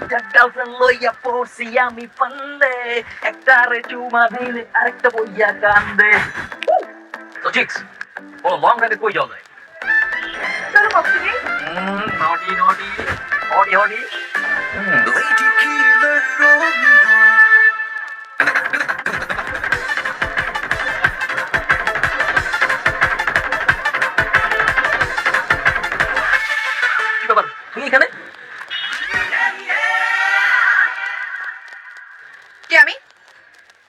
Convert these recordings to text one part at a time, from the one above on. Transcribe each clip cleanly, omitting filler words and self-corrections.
দুইটা গার্লফ্রেন্ড লইয়া পড়ছি আমি ফান্দে, একটারে চুমা দিলে আরেকটা বইয়া কান্দে। তো চিক্স, বলো লং ড্রাইভে কই যাওয়া যায়? চলো কফি নেই। নটি নটি হটি হটি। Lady Killer Romeo. কি ব্যাপার, তুই এখানে? কে আমি?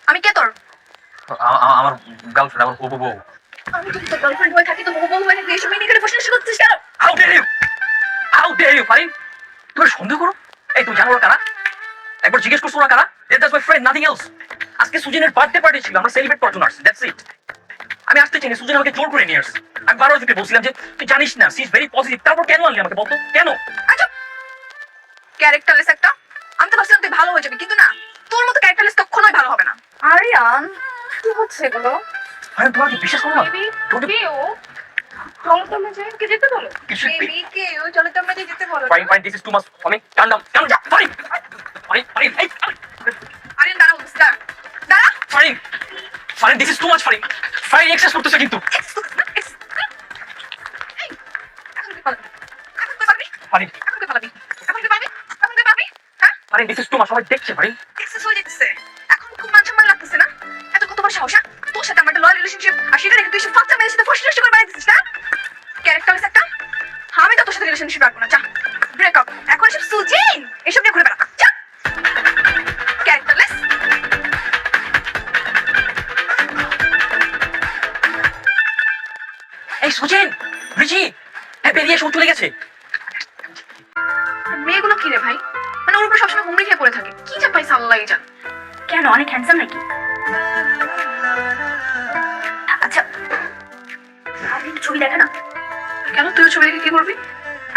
আমি কে তোর? আমার গার্লফ্রেন্ড, আমার হবু বউ। আমি তো তোর গার্লফ্রেন্ড হয়ে থাকি, তো বহু বহু হয়ে থাকি, এইসব মেয়ে নিয়ে বসে করছিস কেন? How dare you, how dare you Farin, তুমি সন্দেহ করো? এই তুমি জানো ওরা কারা? একবার জিজ্ঞেস করছো ওরা কারা? That's my friend, nothing else. আজকে সুজিনের বার্থডে পার্টি ছিল, আমরা সেলিব্রেট করার জন্য আসছি, দ্যাটস ইট। আমি আসতে চাইনি, সুজিন আমাকে জোর করে নিয়ে আসছে। আমি বারবার তোকে বলছিলাম যে তুই জানিস না, সি ইজ ভেরি পজিটিভ, তারপর কেন আনলি আমাকে বলতো কেন? আচ্ছা, ক্যারেক্টারলেস একটা। আমি তো ভাবছিলাম তুই ভালো হয়ে যাবি, কিন্তু না, তোর মতো ক্যারেক্টারলেস কখনোই ভালো হবে না। আরিয়ান, কি হচ্ছে এগুলো? আরে তোমার কি বিশ্বাস করো না? কেউ চলো তো মেজে কে যেতে বলো। কিছু বেবি কেউ চলো তো মেজে যেতে বলো। Fine fine, this is too much for me, calm down Farin Farin Farin, এই আরিয়ান দাঁড়াও, দাঁড়া দাঁড়া। Farin Farin, this is too much Farin. Farin excess করতেছে কিন্তু। Farin Farin, this is too much, সবাই দেখছে ফারিন। এখন খুব মান সম্মান লাগতেছে না? এত কত বড় সাহস, হ্যাঁ? তোর সাথে আমার একটা লয়াল রিলেশনশিপ, আর সেটা রেখে তুই সব ফাঁকা মেয়ের সাথে ফসিলিশ করে বানিয়ে দিচ্ছিস না? ক্যারেক্টারলেস একটা। আমি তো তোর সাথে রিলেশনশিপ রাখবো না, যা ব্রেক আপ। এখন এসব সুজিন এসব নিয়ে ঘুরে বেড়া, যা। ক্যারেক্টারলেস। এই সুজেন, রিচি, হ্যাঁ বেরিয়ে এসে ও চলে গেছে। মেয়েগুলো কি রে ভাই, মানে ওর উপর সবসময় হুমড়ি খেয়ে পড়ে থাকে, কি চাপাইছে আল্লাহ জান। কেন, অনেক হ্যান্ডসাম নাকি? আচ্ছা, আপনি একটু ছবি দেখা না। কেন, তুই ছবি দেখে কি করবি?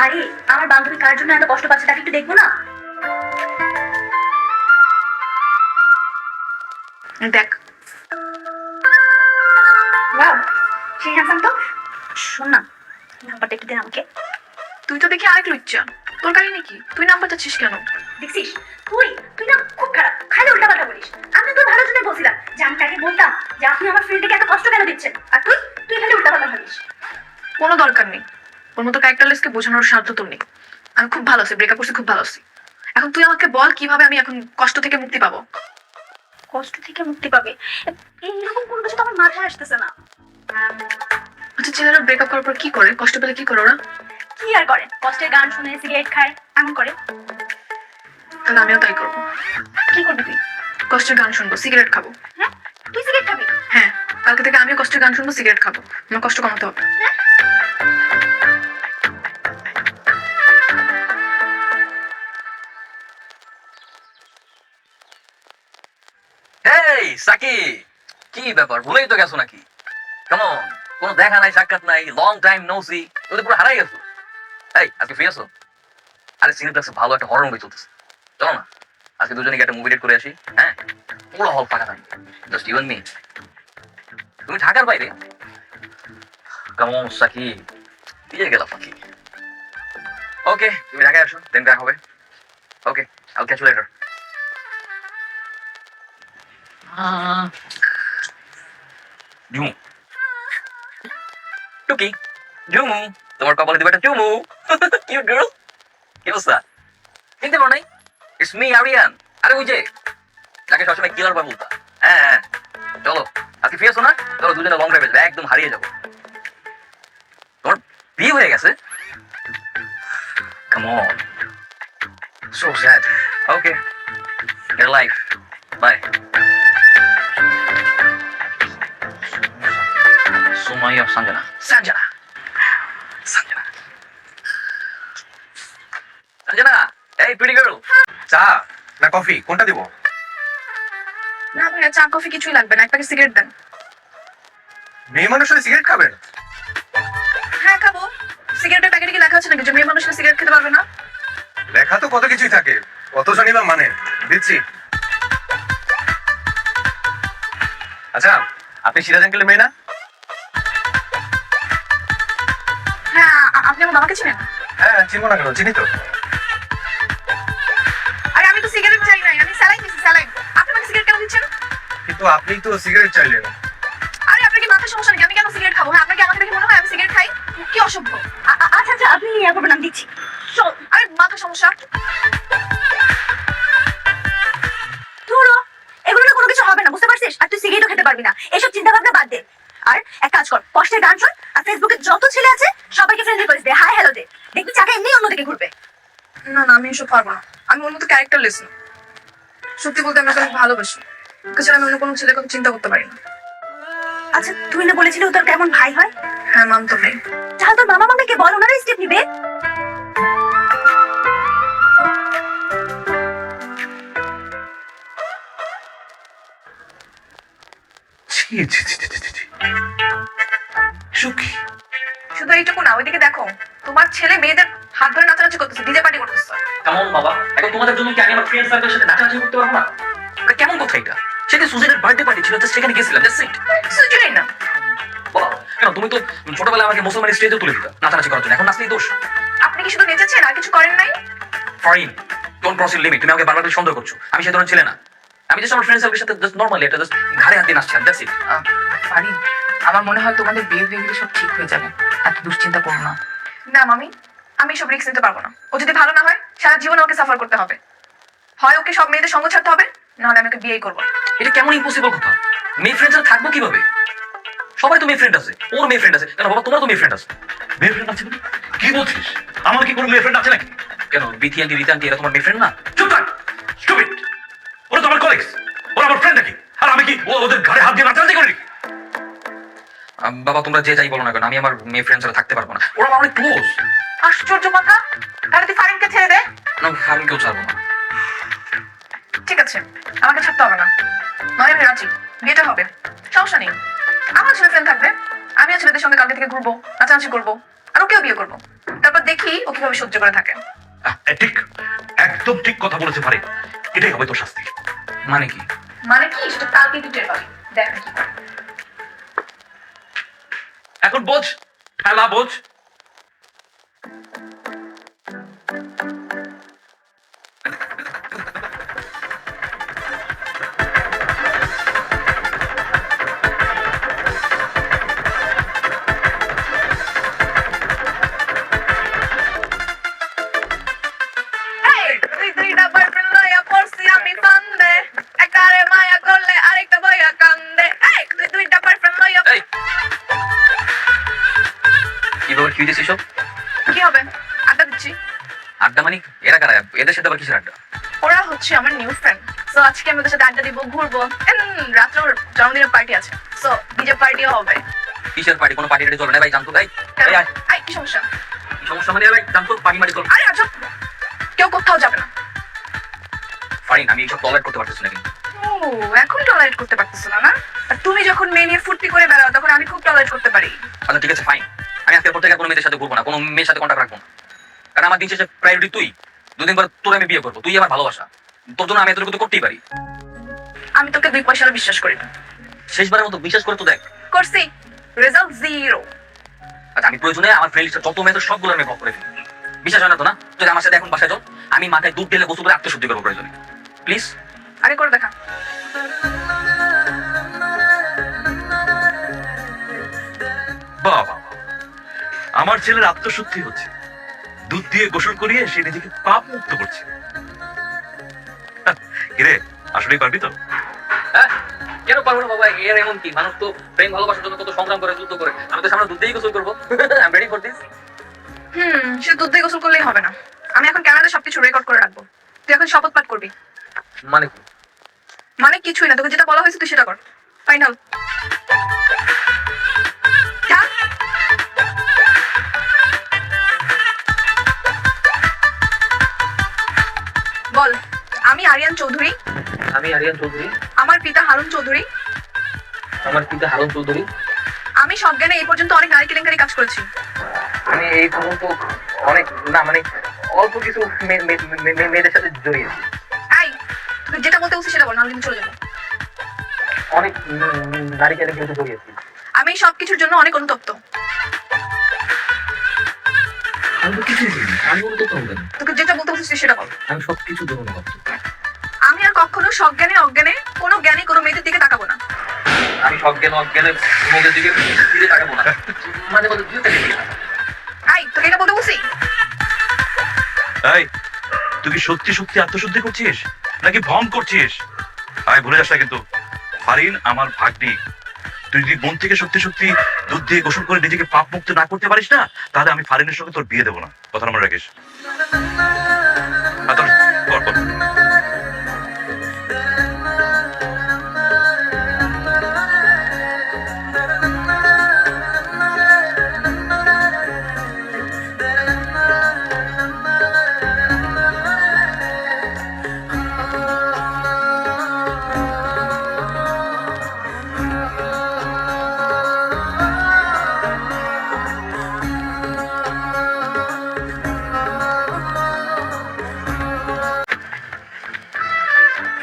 আরে আমার বান্ধবী কার জন্য এত কষ্ট পাচ্ছে তাকে একটু দেখবো না? দেখ। ওয়াও, সেই হ্যান্ডসাম তো। শোন না, নাম্বারটা একটু দে আমাকে। তুই তো দেখি আরেক লুচ্চা, তোর কাহিনী কি? তুই নাম্বার চাচ্ছিস কেন? দেখছিস, তুই তুই না খুব খারাপ, খালি উল্টা পাল্টা বলিস। আমি তোর ভালোর জন্য বলছিলাম যে আমি তাকে বলতাম যে আপনি আমার ফ্রেন্ডকে এত কষ্ট কেন দিচ্ছেন, আর তুই তুই খালি উল্টা পাল্টা ভাবিস। কোনো দরকার নেই, ওর মতো ক্যারেক্টারলেসকে বোঝানোর সাধ্য তোর নেই। আমি খুব ভালো আছি, ব্রেকআপ করছি, খুব ভালো আছি। এখন তুই আমাকে বল কিভাবে আমি এখন কষ্ট থেকে মুক্তি পাবো। কষ্ট থেকে মুক্তি পাবে এইরকম কোনো কিছু তো আমার মাথায় আসতেছে না। আচ্ছা, ছেলেরা ব্রেকআপ করার পর কি করে, কষ্ট পেলে কি করে ওরা? কি আর করে, কষ্টের গান শুনে সিগারেট খায়, এমন করে। তাহলে আমিও তাই করবো। কি করবি তুই? কষ্টের গান শুনবো, সিগারেট খাবো। হ্যাঁ, তুই সিগারেট খাবি? হ্যাঁ, কালকে থেকে আমিও কষ্টের গান শুনবো, সিগারেট খাবো। আমার কষ্ট কমাতে হবে। এই সাকি, কি ব্যাপার, ভুলেই তো গেছো নাকি? কেমন, কোনো দেখা নাই সাক্ষাৎ নাই, লং টাইম নো সি, তুমি পুরো হারাই গেছো। এই আজকে ফ্রি আছো? আরে সিনেপ্লেক্সে ভালো একটা হরর মুভি চলতেছে, চলো না আজকে দুজনে গিয়ে একটা মুভি ডেট করে আসি। হ্যাঁ, পুরো হল ফাঁকা থাকবে, জাস্ট ইউ এন্ড মি। তুমি ঢাকার বাইরে? কেমন সাকি, দিয়ে গেল ফাঁকি। ওকে, তুমি ঢাকায় আসো, দেন দেখা হবে। Okay, I will catch you later. Jumu টুকি, জুমু, তোমার কপালে দিবা একটা চুমু। কিউট গার্ল, কি অবস্থা? চিনতে পারো নাই? It's me Arian. আরে ওই যে যাকে সবসময় কিলার বয় বলতা। হ্যাঁ হ্যাঁ, চলো আজকে ফ্রি আছো না? চলো দুজনে লং ড্রাইভে যাবো, একদম হারিয়ে যাবো। তোমার বিয়ে হয়ে গেছে? Come on, so sad. Okay, get life, bye. Sumaiya, Sanjana, Sanjana, Sanjana, Sanjana, এই প্রিটি গার্ল। চা না কফি, কোনটা দিব? না ভাইয়া, চা কফি কিছুই লাগবে না, এক প্যাকেট সিগারেট দেন। মেয়ে মানুষ হলে সিগারেট খাবেন? হ্যাঁ খাবো। সিগারেটের প্যাকেটে কি লেখা আছে নাকি যে মেয়ে মানুষরা সিগারেট খেতে পারবে না? লেখা তো কত কিছুই থাকে, কত জানি বা মানে। দিচ্ছি। আচ্ছা, আপনি সিরাজ আঙ্কেলের মেয়ে না? হ্যাঁ, আপনি আমার বাবাকে চিনেন? হ্যাঁ, চিনবো না কেন, চিনি তো। কিন্তু আপনি তো সিগারেট চাইলেন। আরে আপনার কি মাথার সমস্যা নাকি? আমি কেন সিগারেট খাবো? হ্যাঁ, আপনার কি আমাকে দেখে মনে হয় আমি সিগারেট খাই? কি অসভ্য! আচ্ছা আচ্ছা, আপনি ইয়া করবেন, আমি দিচ্ছি। শোন, আরে মাথার সমস্যা। ধুরো, এগুলো না কোনো কিছু হবে না, বুঝতে পারছিস? আর তুই সিগারেটও খেতে পারবি না, এসব চিন্তা ভাবনা বাদ দে। আর এক কাজ কর, কষ্টের গান শোন, আর ফেসবুকে যত ছেলে আছে সবাইকে ফ্রেন্ড রিকোয়েস্ট দে, হাই হ্যালো দে, দেখবি চাকা এমনি অন্যদিকে ঘুরবে। না না, আমি এসব পারবো না। আমি ওর মতো ক্যারেক্টারলেস না। সত্যি বলতে আমি ওকে অনেক ভালোবাসি। ওকে ছাড়া আমি অন্য কোনো ছেলের কথা চিন্তা করতে পারি না। আচ্ছা, তুই না বলেছিলি ও তোর কেমন ভাই হয়? হ্যাঁ, মাম তো ভাই। তাহলে তোর মামা মামিকে বল, ওনারা স্টেপ নিবে। ছি ছি ছি ছি ছি ছি। সুখী শুধু এইটুকু না, ওইদিকে দেখো, তোমার ছেলে মেয়েদের হাত ধরে নাচানাচি করতেছে, ডিজে পার্টি করতেছে। কেমন বাবা, এখন তোমাদের জন্য কি আমি আমার ফ্রেন্ড সার্কেলের সাথে নাচানাচি করতে পারবো না? এটা কেমন কথা এটা? সেদিন সুজেনের বার্থডে পার্টি ছিল, জাস্ট সেখানে গেছিলাম, জাস্ট ইট। কিছুই না। বাবা, কেন তুমি তো ছোটবেলায় আমাকে মুসলমানের স্টেজে তুলে দিতা নাচানাচি করার জন্য, এখন নাচলেই দোষ? আপনি কি শুধু নেচেছেন আর কিছু করেন নাই? Farin, don't cross your limit. তুমি আমাকে বারবার সন্দেহ করছো। আমি সেই ধরনের ছেলে না। আমি জাস্ট আমার ফ্রেন্ড সার্কেলের সাথে জাস্ট নরমালি এটা জাস্ট ঘাড়ে হাত দিয়ে নাচছিলাম, দ্যাটস ইট। পারি, আমার মনে হয় তোমাদের বিয়ে হয়ে গেলে সব ঠিক হয়ে যাবে। এত দুশ্চিন্তা করো না। না মামি, আমি সব রিস্ক নিতে পারবো না। ও যদি ভালো না হয়, সারা জীবন ওকে সাফার করতে হবে। হয় ওকে সব মেয়েদের সঙ্গ ছাড়তে হবে, নাহলে আমি ওকে বিয়েই করবো। এটা কেমন ইম্পসিবল কথা? মেয়ে ফ্রেন্ড ছাড়া থাকবো কিভাবে? সবাই তো মেয়ে ফ্রেন্ড আছে, ওর মেয়ে ফ্রেন্ড আছে, কেন বাবা তোমার তো মেয়ে ফ্রেন্ড আছে। মেয়ে ফ্রেন্ড আছে মানে? কি বলছিস? আমার কি কোনো মেয়ে ফ্রেন্ড আছে নাকি? কেন বিথি আন্টি, রীতা আন্টি এরা তোমার মেয়ে ফ্রেন্ড না? চুপ থাক, স্টুপিড। ওরা তো আমার কলিগস, ওরা আমার ফ্রেন্ড নাকি? আর আমি কি ওদের ঘাড়ে হাত দিয়ে নাচানাচি করি নাকি? বাবা তোমরা যে যাই বলো না কেন, আমি আমার মেয়ে ফ্রেন্ড ছাড়া থাকতে পারবো না। ওরা আমার অনেক ক্লোজ। আশ্চর্য কথা! তাহলে তুই ফারিনকে ছেড়ে দে। না, আমি কেউ ছাড়বো না। ঠিক আছে, আমাকে ছাড়তে হবে না। নয় আমি রাজি, বিয়েটা হবে, সমস্যা নেই। আমার ছেলে ফ্রেন্ড থাকবে, আমিও ছেলেদের সঙ্গে কালকে থেকে ঘুরবো, নাচানাচি করবো, আর ওকেও বিয়ে করবো। তারপর দেখি ও কিভাবে সহ্য করে থাকে। ঠিক, একদম ঠিক কথা বলেছে পারে। এটাই হবে তোর শাস্তি। মানে কি? মানে কি সেটা কালকে তুই টের পাবি, দেখ কি করে। এখন বোঝ, খেলা বোঝ। এই, তুই দুইটা boyfriend লইয়া পড়ছি আমি ফান্দে, একারে মায়া করলে আরেকটা বইয়া কান্দে। এই, তুই দুইটা boyfriend লইয়া এই কি বাবা, কি হয়েছে সব? কি হবে? আড্ডা দিচ্ছি। আড্ডা মানে? এরা কারা? এদের সাথে আবার কিসের আড্ডা? ওরা হচ্ছে আমার নিউ ফ্রেন্ড। সো আজকে আমি ওদের সাথে আড্ডা দিব, ঘুরবো। রাত্রে ওর জন্মদিনের পার্টি আছে, সো ডিজে পার্টিও হবে। কিসের পার্টি? কোনো পার্টি চলবে না ভাই, জানতো ভাই? এই আয়। আই, কি সমস্যা? কি সমস্যা মানে ভাই? জানতো পার্টি মারি চলবে? আরে আচ্ছা, কেউ কোথাও যাবে না। ফাইন, আমি এইসব টলারেট করতে পারতেছি না কিন্তু। ও, এখন টলারেট করতে পারতেছো না? আর তুমি যখন মেয়ে নিয়ে ফুর্তি করে বেড়াও, তখন আমি খুব টলারেট করতে পারি। আচ্ছা ঠিক আছে, ফাইন। আমি আজকের পর থেকে কোনো মেয়েদের সাথে ঘুরবো না, কোনো মেয়ের সাথে কন্ট্যাক্ট রাখবো না। কারণ আমার দিন শেষে প্রায়োরিটি তুই। দুদিন পর তোর আমি বিয়ে করবো, তুই আমার ভালোবাসা। তোর জন্য আমি এতটুকু তো করতেই পারি। আমি তোকে 2 পয়সারও বিশ্বাস করি না। শেষবারের মতো বিশ্বাস করে তো দেখ। করছি, রেজাল্ট 0। আচ্ছা, আমি প্রয়োজনে আমার ফ্রেন্ড লিস্টে যত মেয়েদের সবগুলো আমি ব্লক করে ফেলি। বিশ্বাস হয় না তো না? যদি আমার সাথে এখন বাসায় যাও, আমি মাথায় দুধ ঢেলে গোসল করে আত্মশুদ্ধি করবো প্রয়োজনে। প্লিজ। আগে করে দেখা। বাবা, আমার ছেলের আত্মশুদ্ধি হচ্ছে, দুধ দিয়ে গোসল করিয়ে সে নিজেকে পাপ মুক্ত করছে। কিরে, আসলেই পারবি তো? হ্যাঁ, কেন পারবো না বাবা? এর এমন কি? মানুষ তো প্রেম ভালোবাসার জন্য কত সংগ্রাম করে, যুদ্ধ করে। আমি তো সামনে দুধ দিয়েই গোসল করবো। I am ready for this. সে দুধ দিয়ে গোসল করলেই হবে না। আমি এখন ক্যামেরাতে সবকিছু রেকর্ড করে রাখবো। তুই এখন শপথ পাঠ করবি। মানে কি? মানে কিছুই না, তোকে যেটা বলা হয়েছে তুই সেটা কর। ফাইনাল। বল। আমি আরিয়ান চৌধুরী, আমি আরিয়ান চৌধুরী, আমার পিতা হারুন চৌধুরী, আমার পিতা হারুন চৌধুরী। আমি সজ্ঞানে এই পর্যন্ত অনেক নারী কেলেঙ্কারি কাজ করেছি। আমি এই পর্যন্ত অনেক না মানে অল্প কিছু মেয়েদের সাথে জড়িয়েছি। এই, তুই যেটা বলতে বলছিস সেটা বল, নাহলে কিন্তু চলে যাবো। অনেক নারী কেলেঙ্কারিতে জড়িয়েছি। আমি সবকিছুর জন্য অনেক অনুতপ্ত। আমি তো কিছুই করিনি, আমি অনুতপ্ত হবো কেন? তোকে যেটা বলতে বলছিস সেটা বল। আমি সব কিছুর জন্য অনুতপ্ত। আমি আর কখনো সজ্ঞানে অজ্ঞানে কোনো জ্ঞানী কোনো মেয়েদের দিকে তাকাবো না। আমি সব গেলে তোমাদের দিকে ফিরে তাকাবো না, মাঝে মাঝে দিতে দেখি না। আই তোকে এটা বলতে বলছি? এই তুই কি সত্যি সত্যি আত্মশুদ্ধি করছিস নাকি ভং করছিস? আয় ভুলে যাস না কিন্তু, ফারিন আমার ভাগ্নি। তুই যদি মন থেকে সত্যি সত্যি দুধ দিয়ে গোসল করে নিজেকে পাপ মুক্ত না করতে পারিস না, তাহলে আমি ফারিনের সঙ্গে তোর বিয়ে দেবো না। কথা মনে রাখিস। কর কর।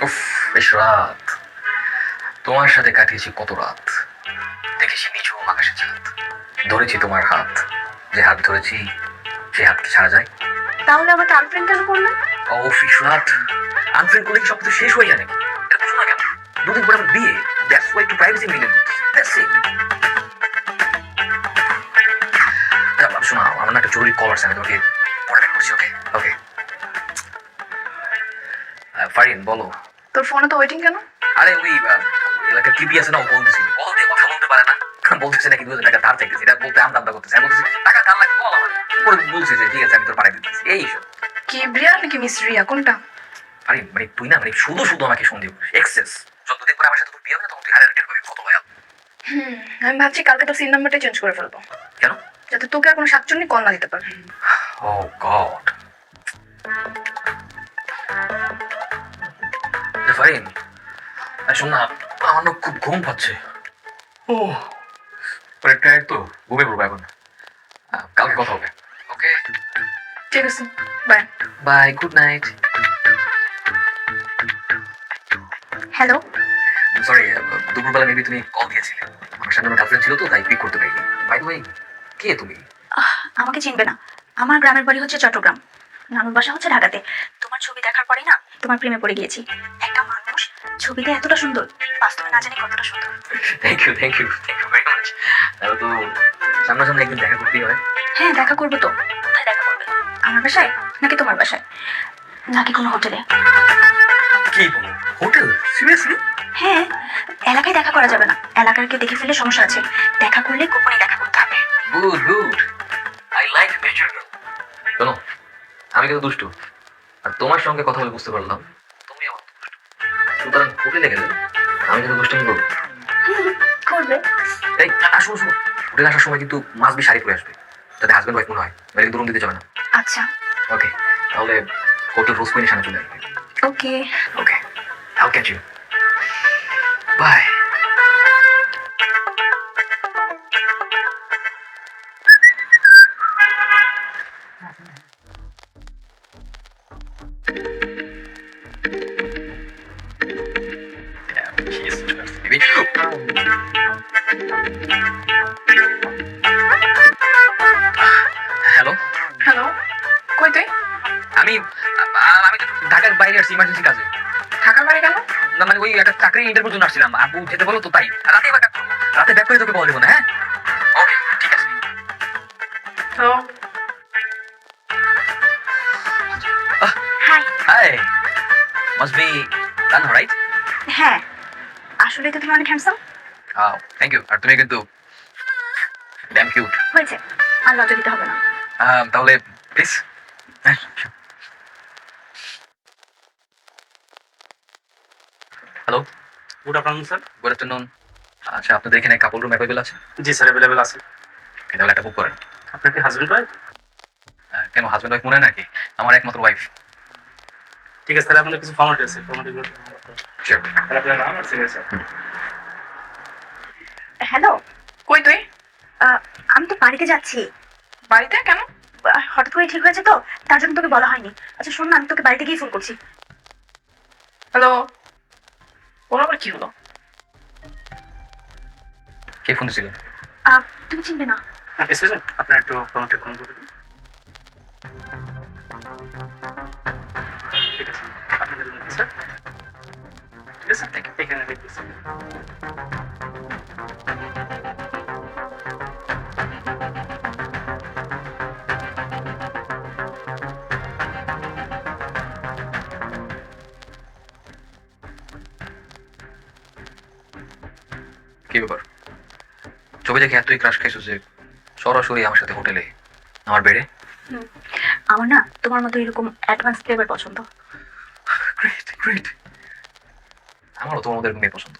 উফ, বেশ রাত। তোমার সাথে কাটিয়েছি কত রাত। দেখেছি নিচু আকাশে চাঁদ, ধরেছি তোমার হাত। যে হাত ধরেছি সে হাত কি ছাড়া যায়? তাহলে আমাকে আনফ্রেন্ড কেন করলে? ও ফিশরাত, আনফ্রেন্ড করলে কি সব কিছু শেষ হয়ে যায় নাকি? এটা বুঝো না কেন? দুদিন পরে আমার বিয়ে, that's why two privacy maintain, that's it. শোনো, আমার না একটা জরুরি কল আসছে, আমি তোমাকে পরে ব্যাক করছি। ওকে ওকে। ফারিন বলো। তোর ফোনে তো ওয়েটিং কেন? আরে ওই এলাকার টিভি আছে না, ও বলতেছিল কল দিয়ে কথা বলতে পারে না, বলতেছে নাকি 2000 টাকা ধার চাইতেছে। এটা বলতে আমদামদা করতেছে। আমি বলতেছি টাকা ধার লাগবে বল আমার। পরে বলছে যে ঠিক আছে আমি তোর পাঠিয়ে দিতেছি। এই সব কি ব্রিয়া নাকি মিস রিয়া, কোনটা? আরে মানে তুই না মানে শুধু শুধু আমাকে সন্দেহ করিস, এক্সেস। যতদিন পরে আমার সাথে তোর বিয়ে হবে না তখন তুই হারে রেটের পাবি। কত ভয়াল। আমি ভাবছি কালকে তোর সিম নাম্বারটা চেঞ্জ করে ফেলবো, কেন? যাতে তোকে আর কোনো সাতচন্নি কল না দিতে পারে। ও গড। ফারিন শোন না, আমার না খুব ঘুম পাচ্ছে। ও পরে টায়ার তো, ঘুমিয়ে পড়বো এখন। কালকে কথা হবে। ওকে ঠিক আছে, bye. Bye, good night. Hello, sorry, দুপুরবেলা মেবি তুমি কল দিয়েছিলে। আমার সামনে আমার গার্লফ্রেন্ড ছিল তো, তাই পিক করতে পারিনি। বাই দ্য ওয়ে, কে তুমি? আমাকে চিনবে না। আমার গ্রামের বাড়ি হচ্ছে চট্টগ্রাম, নানুর বাসা হচ্ছে ঢাকাতে। তোমার ছবি দেখার পরেই না তোমার প্রেমে পড়ে গিয়েছি। একটা মানুষ ছবিতে এতটা সুন্দর, বাস্তবে না জানি কতটা সুন্দর। Thank you thank you thank you very much. তাহলে তো সামনাসামনি একদিন দেখা করতেই হয়। হ্যাঁ, দেখা করবো তো। কোথায় দেখা করবে? আমার বাসায় নাকি তোমার বাসায় নাকি কোনো হোটেলে? কি বলো, হোটেল? সিরিয়াসলি? হ্যাঁ, এলাকায় দেখা করা যাবে না, এলাকার কেউ দেখে ফেললে সমস্যা আছে। দেখা করলে গোপনে দেখা করতে হবে। Good good, I like nature girl. শোনো, আমি কিন্তু দুষ্টু, আর তোমার সঙ্গে কথা বলে বুঝতে পারলাম তুমি আমার দুষ্টু। সুতরাং হোটেলে গেলে আমি কিন্তু দুষ্টুমি করবো। করবে? এই আসো আসো, হোটেলে আসার সময় কিন্তু মাস্ট বি শাড়ি পরে আসবে, যাতে হাজব্যান্ড ওয়াইফ মনে হয়, মেরে কিন্তু রুম দিতে যাবে না। আচ্ছা, ওকে, তাহলে হোটেল রোজ কুইনের সামনে চলে আসবে। ওকে। ওকে, I'll catch you. Bye. Hello hello, কই তুই? আমি আমি তো ঢাকার বাইরে আসছি ইমার্জেন্সি কাজে। ঢাকার বাড়ি কেন? না মানে ওই একটা চাকরি ইন্টারভিউর জন্য আসছিলাম, আব্বু যেতে বলো তো তাই। রাতে এবার করবো, রাতে ব্যাক করে তোকে কল দেবো না। হ্যাঁ ওকে ঠিক আছে। তো hi. Hi, must be Tanha right? হ্যাঁ, আসলে তো তুমি অনেক হ্যান্ডসাম। Thank you. আর তুমি কিন্তু ড্যাম কিউট। হয়েছে, আর লজ্জা দিতে হবে না। তাহলে please. Hello, good afternoon sir. Good afternoon. আচ্ছা, আপনাদের এখানে কাপড় রুম অ্যাভেলেবল আছে? জি স্যার, অ্যাভেলেবেল আছে। তাহলে একটা বুক করেন। আপনার কি হাজবেন্ড ওয়াইফ? কেন, হাজব্যান্ড ওয়াইফ মনে হয় নাকি? আমার একমাত্র ওয়াইফ। ঠিক আছে, তাহলে আপনার কিছু ফর্মালিটি আছে, ফর্মালিটিগুলো শিওর। তাহলে আপনার নাম আর সিগনেচার। হ্যালো, কই তুই? আমি তো বাড়িতে যাচ্ছি। বাড়িতে কেন? হঠাৎ করে ঠিক হয়েছে তো, তার জন্য তোকে বলা হয়নি। আচ্ছা শোন না, আমি তোকে বাড়িতে গিয়ে ফোন করছি। হ্যালো, ওর আবার কি হলো? কে ফোন ছিল? তুমি চিনবে না। এক্সকিউজ মি, আপনার একটু ফর্মালিটি ফোন করে দিন। ঠিক আছে, আপনাদের স্যার। ঠিক আছে, এখানে দেখতেছি। ছবি দেখে এতই ক্রাশ খাইছো যে সরাসরি আমার সাথে হোটেলে আমার বেডে। আমার না তোমার মতো এরকম অ্যাডভান্স ফ্লেভার পছন্দ। Great great. আমারও তোমার মধ্যে মেয়ে পছন্দ।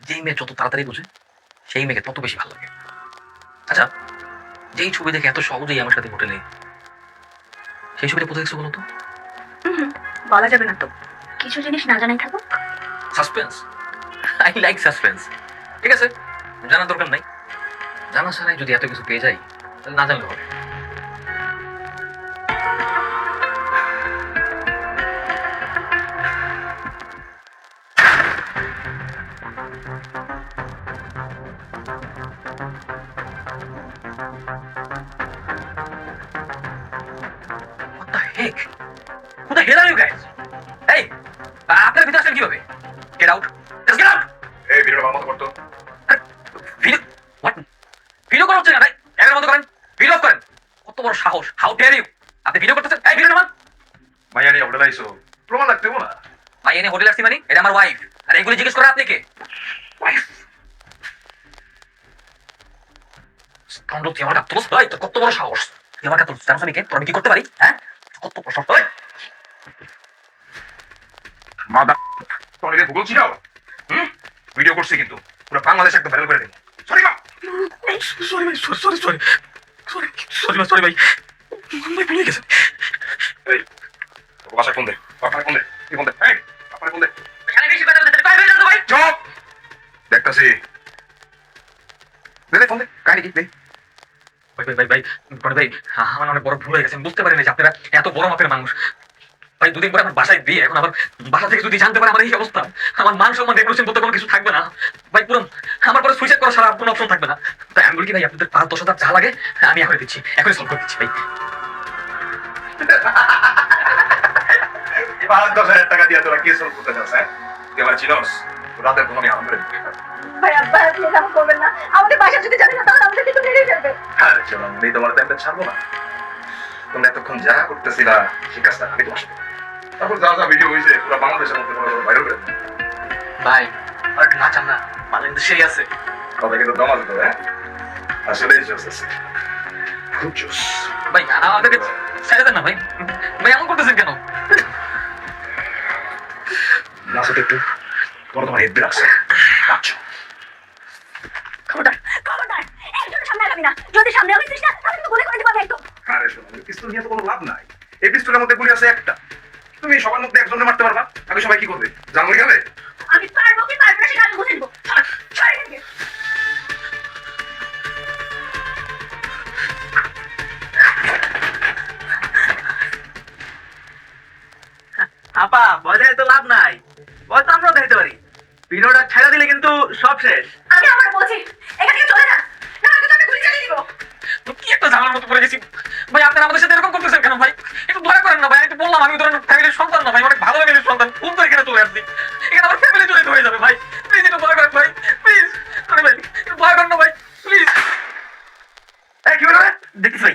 যেই মেয়ে যত তাড়াতাড়ি বুঝে সেই মেয়েকে তত বেশি ভালো লাগে। আচ্ছা, যেই ছবি দেখে এত সহজেই আমার সাথে হোটেলে, সেই ছবিটা কোথায় দেখছো বলো তো? বলা যাবে না তো, কিছু জিনিস না জানাই থাকো। Suspense, I like suspense. ঠিক আছে, জানার দরকার নাই। জানা ছাড়াই যদি এত কিছু পেয়ে যাই তাহলে না জানলে হবে। What the heck? Who the hell are you guys? Hey, আপনারা ভিতরে আসলেন কিভাবে? Get out! Just get out! এই ভিডিওটা বন্ধ করতো। Video what? ভিডিও করা হচ্ছে না ভাই, এর বন্ধ করেন, ভিডিও অফ করেন। কত বড় সাহস, হাউ ডেয়ার ইউ! আপনি ভিডিও করতেছেন? এই ভিডিও নামান। মাইয়া নিয়ে হোটেলে আইসো, প্রমাণ লাগতে না? ভাই এনে হোটেল আসছি মানে এটা আমার ওয়াইফ, আর এগুলি জিজ্ঞেস করে আপনি কে? ওয়াইফ? স্কাউন্ডার, তুই আমার কাছে তোর ভাই, তোর কত বড় সাহস! তুই আমার কাছে জানোস আমি কে? তোর আমি কি করতে পারি? হ্যাঁ, কত বড় সাহস! ওই! মাদা তোর গুগল ছিড়াও। ভিডিও করছি কিন্তু পুরো বাংলাদেশ একদম ভাইরাল করে দেব। সরি মা। সরি ভাই, sorry sorry sorry sorry sorry ভাই, সরি ভাই, ভাই ভুলে গেছে। এই তোর বাসায় ফোন দে, আপনার ফোন দে, তুই ফোন দে। এই আপনার ফোন দে। এখানে বেশি কথা বলতে পারবে না তো ভাই। চুপ। দেখতাছি। দে ফোন দে, কাহিনী কি? দে। ভাই ভাই ভাই ভাই বড় ভাই, আমার অনেক বড় ভুল হয়ে গেছে। আমি বুঝতে পারিনি যে আপনারা এত বড় মাপের মানুষ। ভাই দুদিন পরে আমার বাসায় বিয়ে, এখন আবার বাসা থেকে যদি জানতে পারে আমার এই অবস্থা, আমার মান সম্মান রেপুটেশন বলতে কোনো কিছু থাকবে না ভাই। পুরো আমার পরে সুইসাইড করা ছাড়া আর কোনো অপশন থাকবে না। তাই আমি বলি কি ভাই, আপনাদের 5-10 হাজার যা লাগে আমি এখন দিচ্ছি, এখনই সলভ করে দিচ্ছি ভাই। 5,000 টাকা দিয়ে তোরা কি সলভ করতে চাস? হ্যাঁ তুই আমার চিনস? রাতের ঘুম আমি আরাম করে দিই। ভাইয়া ভাইয়া প্লিজ এমন করবেন না, আমাদের বাসা যদি জানে না তাহলে আমাদের কিন্তু মেরেই ফেলবে। আরে চলো আমি তোমার টাইমটা ছাড়বো না। তোমরা এতক্ষণ যা করতেছিলা সেই কাজটা আমি তোমার সাথে। তারপর যা যা ভিডিও হয়েছে পুরো বাংলাদেশের মধ্যে ভাইরাল করে দেবো। ভাই আর না চান না, মানে কিন্তু সেই আছে। কথা কিন্তু দমা যেত। হ্যাঁ আসলেই জোস আছে, খুব জোস। ভাই আমাদেরকে ছেড়ে দেন না ভাই, ভাই এমন করতেছেন কেন? নাচতে একটু তোমার হেড রাখছে। আচ্ছা খবরদার খবরদার, একজন সামনে আগাবি না, যদি সামনে আগাইছিস না তাহলে কিন্তু গুলি করে দিবা একদম। আরে শোনো, পিস্তল নিয়ে তো কোনো লাভ নাই। এই পিস্তলের মধ্যে গুলি আছে একটা। তুমি সবার মধ্যে একজনের মারতে পারবা, আমি সবাই কি করবে? জানবো গেলে আমি পারবো কি পারবো না সেটা আমি বুঝে নিবো। সরে এদিকে। আপা বজায় তো লাভ নাই, বল তো আমরাও দেখতে পারি। ভিডিওটা ছেড়ে দিলে কিন্তু সব শেষ। আমি আবার বলছি এখান থেকে চলে যা, না হলে তো আমি গুলি চালিয়ে দিব। কি একটা ঝামেলার মতো পড়ে গেছি ভাই। আপনারা আমাদের সাথে এরকম করতেছেন কেন ভাই? একটু দয়া করেন না ভাই। আমি তো বললাম আমি ধরেন ফ্যামিলির সন্তান না ভাই, অনেক ভালো ফ্যামিলির সন্তান। ভুল তো এখানে চলে আসছি, এখানে আমার ফ্যামিলি জড়িত হয়ে যাবে ভাই। প্লিজ একটু দয়া করেন ভাই, প্লিজ। আরে ভাই একটু দয়া করেন না ভাই, প্লিজ। এই কি হলো? দেখিস ভাই,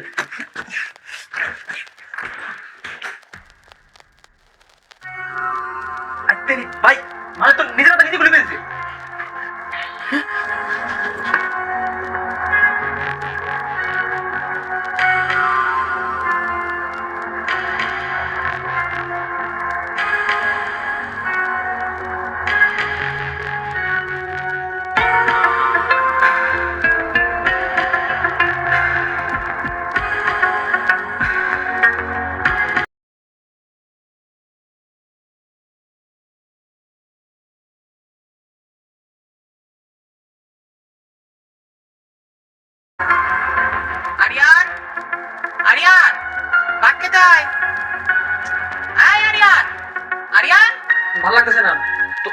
ভাই মানে তো নিজের হাতে নিজে গুলি করেছে। আরিয়ান, আরিয়ান, ভাত খেতে আয়। আয় আরিয়ান, আরিয়ান। ভালো লাগতেছে না,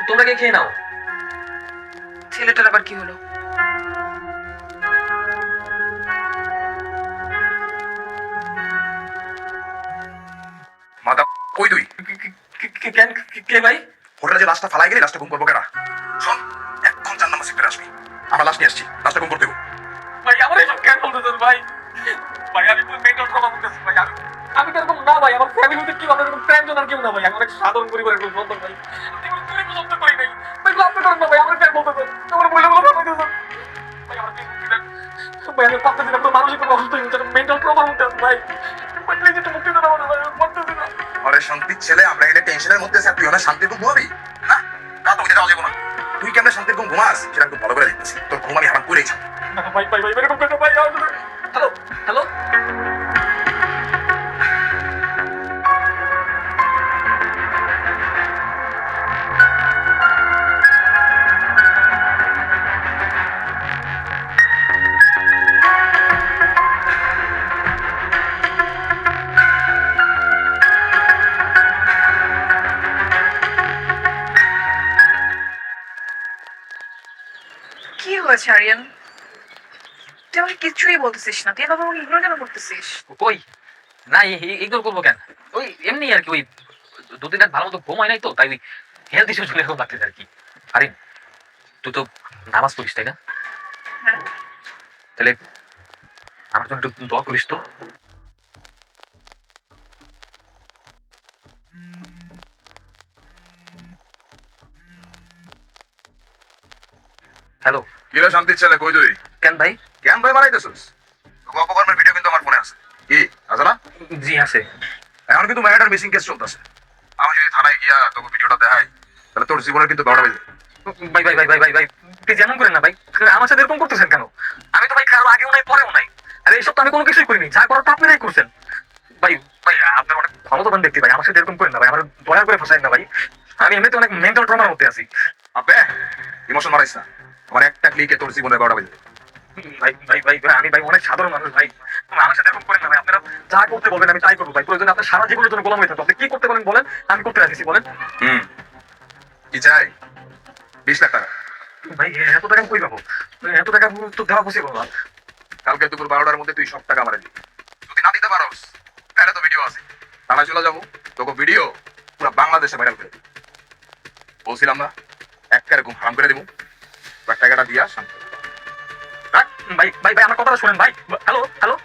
তোমরা কে খেয়ে নাও। ছেলেটার আবার কি হলো? মাদা কই তুই? কেন কে ভাই? হোটেলে যে লাশটা ফালাই গেলি, লাশটা গুম করবো কেনা? শোন, এখন 4 নম্বর সেক্টরে আসবি। আমরা লাশ নিয়ে আসছি, লাশটা গুম করতে হবে। ভাই আমার এইসব কেন বলতেছেন ভাই? ভাই আমি তো মেন্টাল ট্রমা করতেছি ভাই। আমি তো এরকম না ভাই, আমার ফ্যামিলিতে কি আমাদের ফ্রেন্ড জোনার কেউ না ভাই। আমি অনেক সাধারণ পরিবারের কোনো সন্তান ভাই। আমি কোনো চুরি পছন্দ করি নাই ভাই। আপনি করেন না ভাই, আমার কেন বলতেছেন? আমার বলে বলে ভাই আমার ফেসবুক দিলেন, ভাই আমি পারতেছি না, পুরো মানসিক অসুস্থ হয়ে গেছে, মেন্টাল ট্রমার মধ্যে আছে ভাই। প্লিজ একটু মুক্তি দেন আমাকে ভাই, আমি পারতেছি না। আরে শান্তির ছেলে, আমরা এটা টেনশনের মধ্যে আছি, আর তুই অনেক শান্তির ঘুম ঘুমাবি না? তা তো যাওয়া যাবো না। তুই কেমন শান্তির ঘুম ঘুমাস সেটা খুব ভালো করে দেখতেছি। তোর ঘুম আমি হারাম করেই ছাড়বো। ভাই ভাই ভাই এরকম কেন ভাই? হ্যালো হ্যালো, কি হয়েছে আরিয়ান? তুই আমাকে কিছুই বলতেছিস না, তুই এভাবে আমাকে ইগনোর কেন করতেছিস? কই না ইগনোর করবো কেন? ওই এমনি আর কি, ওই দুদিন রাত ভালো মতো ঘুম হয় নাই তো, তাই ওই হেলথ ইস্যু চলে এরকম লাগতেছে আর কি। আরে তুই তো নামাজ পড়িস তাই না? হ্যাঁ। তাহলে আমার জন্য একটু দোয়া করিস তো। হ্যালো, কিরে শান্তির ছেলে, কই তুই? কেন ভাই? কেন ভাই বানাইতেছিস? তোকে অপকর্মের ভিডিও কিন্তু আমার ফোনে আছে। কি আছে না? জি আছে। এখন কিন্তু ম্যাটার মিসিং কেস চলতেছে। আমি যদি থানায় গিয়া তোকে ভিডিওটা দেখাই, তাহলে তোর জীবনের কিন্তু বারোটা বেজে যাবে। ভাই ভাই ভাই ভাই ভাই ভাই প্লিজ এমন করেন না ভাই, আমার সাথে এরকম করতেছেন কেন? আমি তো ভাই কারো আগেও নাই পরেও নাই, আরে এইসব তো আমি কোনো কিছুই করিনি, যা করার তো আপনারাই করছেন। ভাই ভাই আপনার অনেক ক্ষমতাবান ব্যক্তি ভাই, আমার সাথে এরকম করেন না ভাই, আমার দয়া করে ফসাইন না ভাই, আমি এমনিতে অনেক মেন্টাল ট্রমার মধ্যে আছি। আবে ইমোশন মারাইস না, আমার একটা ক্লিকে তোর জীবনের বারোটা বেজে যাবে। ভাই ভাই ভাই ভাই আমি ভাই অনেক সাধারণ মানুষ ভাই, আমার সাথে এরকম করেন না ভাই, আপনারা যা করতে বলবেন আমি তাই করবো ভাই, প্রয়োজনে আপনার সারা জীবনের জন্য গোলাম হয়ে থাকবো, আপনি কি করতে বলেন বলেন, আমি করতে রাখছি বলেন। কি চাই? 20 লাখ টাকা। ভাই এত টাকা কই পাবো? এত টাকা তো দেওয়া পসিবল না। কালকে দুপুর 12টার মধ্যে তুই সব টাকা আমারে দিবি। যদি না দিতে পারোস তাহলে তো ভিডিও আছে, থানায় চলে যাবো, তোকে ভিডিও পুরো বাংলাদেশে ভাইরাল করে দিবি। বলছিলাম না একটা এরকম হারাম করে দিবো। এবার টাকাটা দিয়া শান্তি। রাখ। ভাই ভাই ভাই আমার কথাটা শুনেন ভাই। হ্যালো হ্যালো,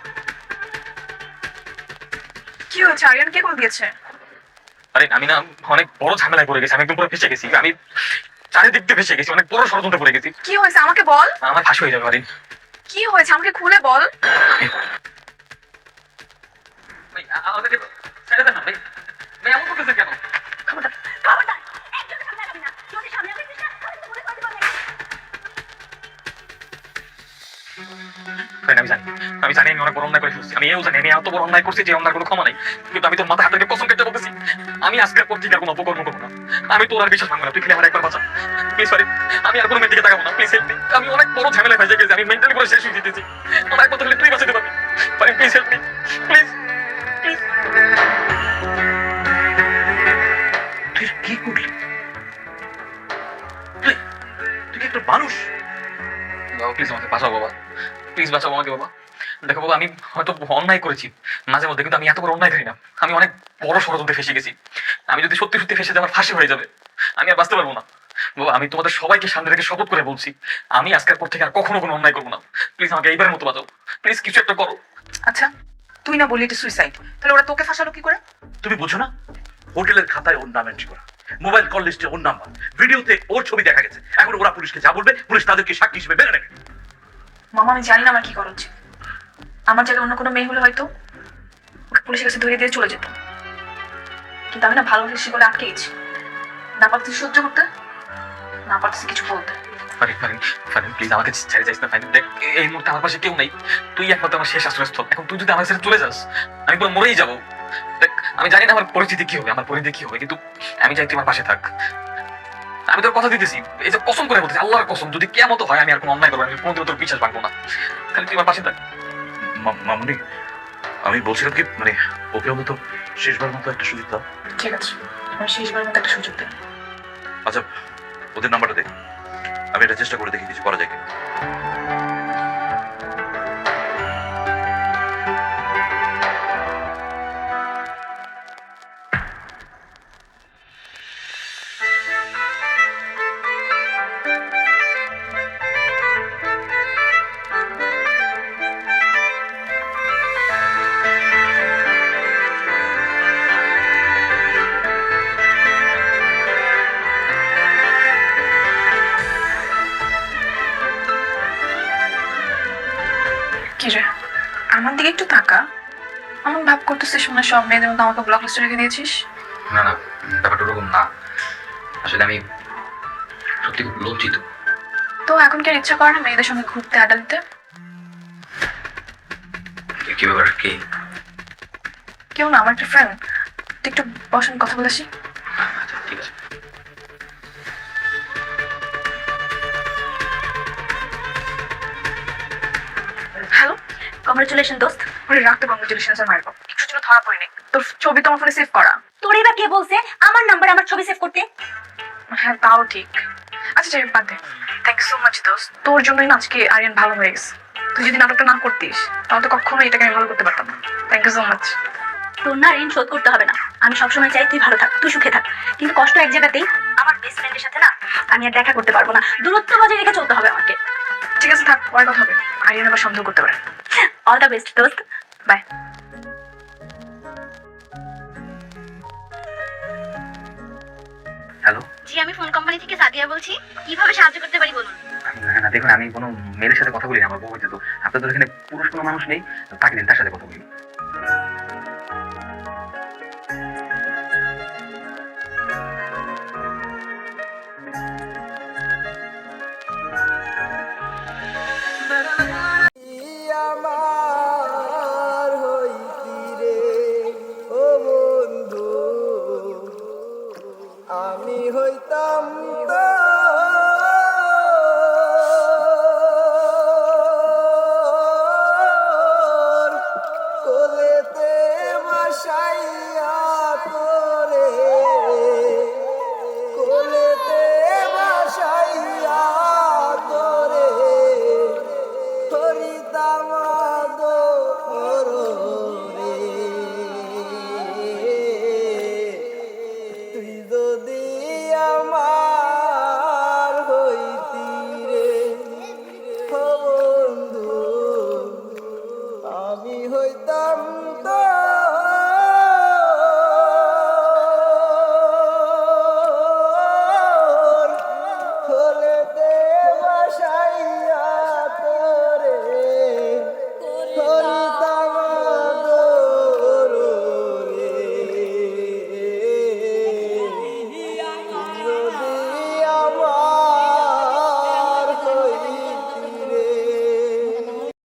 কি হয়েছে আরিয়ান? কে কল দিয়েছে? আরে আমি না অনেক বড় ঝামেলায় পড়ে গেছি, আমি একদম পুরো ফেসে গেছি, আমি চারিদিক দিয়ে ফেসে গেছি, অনেক বড় ষড়যন্ত্রে পড়ে গেছি, কি হয়েছে আমাকে বল। আমার ফাঁসি হয়ে যাবে আরিন। কি হয়েছে আমাকে খুলে বল। ভাই আমাদেরকে ছেড়ে দেন না ভাই, ভাই এমন করতেছেন কেন? খবরদার খবরদার, একদম সামনে আগাবি না, যদি সামনে আগাবিস না তাহলে তো মনে করে দিবো আমি। ফ্রেন্ড, আমি জানি আমি অনেক বড় অন্যায় করে ফেলছি, আমি এও জানি আমি এত বড় অন্যায় করছি যে অন্যায় কোনো ক্ষমা নাই, কিন্তু আমি তোর মাথা হাতে রেখে কসম কেটে বলতেছি আমি আজকের পর থেকে আর কোনো অপকর্ম করবো না, আমি তোর আর বিশ্বাস ভাঙবো না, তুই খেলে আমার একবার বাঁচা প্লিজ। সরি, আমি আর কোনো মেয়ের দিকে তাকাবো না, প্লিজ হেল্প মি, আমি অনেক বড় ঝামেলায় ফেসে গেছি, আমি মেন্টালি পুরো শেষ হয়ে যেতেছি, আমার একবার তাহলে তুই বাঁচাতে পারবি, please help me please please. তুই কি করলি? তুই তুই কি একটা মানুষ? বাবা প্লিজ আমাকে বাঁচাও বাবা, প্লিজ বাঁচাও আমাকে বাবা। দেখো বাবা, আমি হয়তো অন্যায় করেছি মাঝে মধ্যে, কিন্তু আমি এত বড় অন্যায় করি না, আমি অনেক বড় ষড়যন্ত্রে ফেসে গেছি, আমি যদি সত্যি সত্যি ফেসে যাই আমার ফাঁসি হয়ে যাবে, আমি আর বাঁচতে পারবো না। বাবা আমি তোমাদের সবাইকে সামনে রেখে শপথ করে বলছি আমি আজকের পর থেকে আর কখনো কোনো অন্যায় করবো না, প্লিজ আমাকে এইবারের মতো বাঁচাও, প্লিজ কিছু একটা করো। আচ্ছা তুই না বললি এটা সুইসাইড, তাহলে ওরা তোকে ফাঁসালো কি করে? তুমি বুঝো না? হোটেলের খাতায় ওর নাম এন্ট্রি করা, মোবাইল কল লিস্টে ওর নাম্বার, ভিডিওতে ওর ছবি দেখা গেছে, এখন ওরা পুলিশকে যা বলবে পুলিশ তাদেরকে সাক্ষী হিসেবে মেনে নেবে। মামা আমি জানি না আমার কি করা উচিত। আমার জায়গায় অন্য কোনো মেয়ে হলে হয়তো ওকে পুলিশের কাছে ধরে দিয়ে চলে যেত, কিন্তু আমি না ভালোবেসে বলে আটকে গেছি, না পারতেছি সহ্য করতে, না পারতেছি কিছু বলতে। ফারিন ফারিন ফারিন প্লিজ আমাকে ছেড়ে যাইস না ফারিন, দেখ এই মুহূর্তে আমার পাশে কেউ নেই, তুই একমাত্র আমার শেষ আশ্রয়স্থল, এখন তুই যদি আমার ছেড়ে চলে যাস আমি পুরো মরেই যাবো। দেখ আমি জানি না আমার পরিস্থিতি কি হবে, আমার পরিণতি কি হবে, কিন্তু আমি চাই তুই আমার পাশে থাক, আমি তোর কথা দিতেছি, এই যে কসম করে বলতেছি আল্লাহর কসম, যদি কেমন হয় আমি আর কোনো অন্যায় করবো না, আমি কোনোদিন তোর বিশ্বাস ভাঙবো না, খালি তুই আমার পাশে থাক। মামনি, আমি বলছিলাম কি মানে ওকে অন্তত শেষবার মতো একটা সুযোগ দাও। ঠিক আছে, আমি শেষবার মতো একটা সুযোগ দেব। আচ্ছা ওদের নাম্বারটা দে, আমি এটা চেষ্টা করে দেখি কিছু করা যায় কিনা। আমার ভাব করতেছিস মনে হয় সব মেয়েদের মধ্যে আমাকে ব্লক লিস্টে রেখে দিয়েছিস। না না, ব্যাপারটা ওরকম না। আসলে আমি সত্যি খুব লজ্জিত। তো এখন কি আর ইচ্ছা করে না মেয়েদের সঙ্গে ঘুরতে আড্ডা দিতে? কি ব্যাপার, কি? কেউ না, আমার একটা ফ্রেন্ড। তুই একটু বসেন, কথা বলেছি। আচ্ছা, ঠিক আছে। হ্যালো, কংগ্রেচুলেশন দোস্ত। ওরে রাখতে কংগ্রেচুলেশন স্যার মারবো। কিছু জন্য ধরা পড়িনি। তোর ছবি তো আমার ফোনে সেভ করা। তোরে বা কে বলছে আমার নাম্বার আমার ছবি সেভ করতে? হ্যাঁ তাও ঠিক। আচ্ছা যাই হোক, বাদ দে। থ্যাংক ইউ সো মাচ দোস্ত, তোর জন্যই না আজকে আরিয়ান ভালো হয়ে গেছে। তুই যদি নাটকটা না করতিস তাহলে তো কখনো এটাকে আমি ভালো করতে পারতাম না। Thank you so much. তোর না ঋণ শোধ করতে হবে না। আমি সবসময় চাই তুই ভালো থাক, তুই সুখে থাক। কিন্তু কষ্ট এক জায়গাতেই। আমার বেস্ট ফ্রেন্ডের সাথে না আমি আর দেখা করতে পারবো না। দূরত্ব বজায় রেখে চলতে হবে আমাকে। ঠিক আছে থাক, পরে কথা হবে। আরিয়ান আবার সন্দেহ করতে পারে। অল দ্য বেস্ট দোস্ত। বাই। হ্যালো। জি, আমি ফোন কোম্পানি থেকে সাদিয়া বলছি। কিভাবে সাহায্য করতে পারি বলুন। না দেখুন, আমি কোনো মেয়ের সাথে কথা বলি না, আমার বউ হইতে। তো আপনাদের এখানে পুরুষ কোনো মানুষ নেই, তাকে দিন, তার সাথে কথা বলি।